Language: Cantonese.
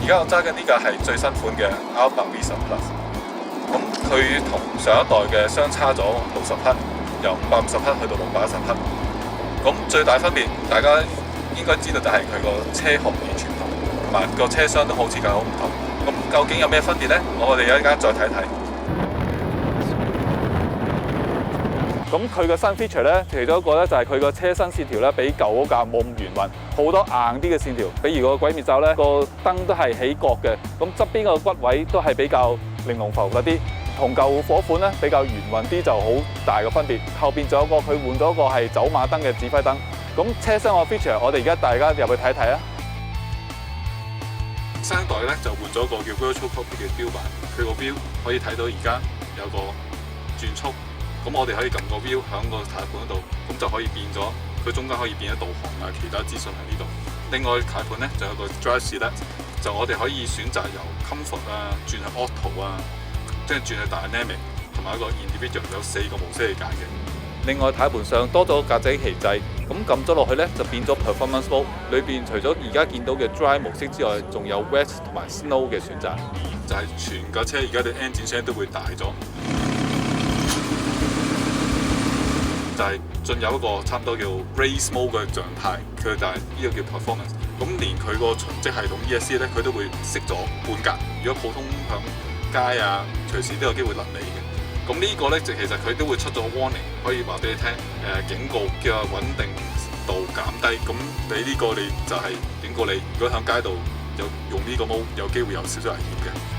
而家我揸緊呢架係最新款嘅 Alpha V10 Plus， 咁佢同上一代嘅相差咗60匹，由550匹去到610匹。咁最大分別，大家應該知道就係佢個車殼完全唔同，同埋個車廂都好似架好唔同。咁究竟有咩分別呢？我哋一陣間再睇睇。咁佢個新 feature 咧，其中一個咧就係佢個車身線條咧，比舊嗰架冇咁圓滑，好多硬啲嘅線條。比如個鬼滅罩咧，個燈都係起角嘅，咁側邊個骨位都係比較玲瓏浮凸啲，同舊火款咧比較圓滑啲，就好大嘅分別。後邊仲有個佢換咗個係走馬燈嘅指揮燈。咁車廂個 feature，我哋而家大家入去睇睇啊！新一代咧就換咗個叫 Virtual Cockpit 嘅標板，佢個標可以睇到而家有個轉速。咁我哋可以撳個 view 喺個軚盤嗰度，咁就可以變咗，佢中間可以變咗導航啊，其他資訊喺呢度。另外軚盤咧就有個 Drive Select， 就我哋可以選擇由 Comfort 啊轉去 Auto 啊，即係轉去 Dynamic， 同埋一個 Individual 有4個模式去揀嘅。另外軚盤上多咗格仔旗掣，咁撳咗落去咧就變咗 Performance Mode， 裏邊除咗而家見到嘅 Drive 模式之外，仲有 Wet 同埋 Snow 嘅選擇。就係全架車而家啲 engine 聲都會大咗。就係進入一個差唔多叫 race mode 嘅狀態，佢就係呢個叫 performance。咁連佢個循跡系統 ESC 咧，佢都會熄咗半格。如果普通響街啊，隨時都有機會臨你嘅。咁呢個咧，其實佢都會出咗 warning， 可以話俾你聽，警告叫穩定度減低。咁你呢個你就係警告你，如果響街度有用呢個 mode， 有機會有少少危險嘅。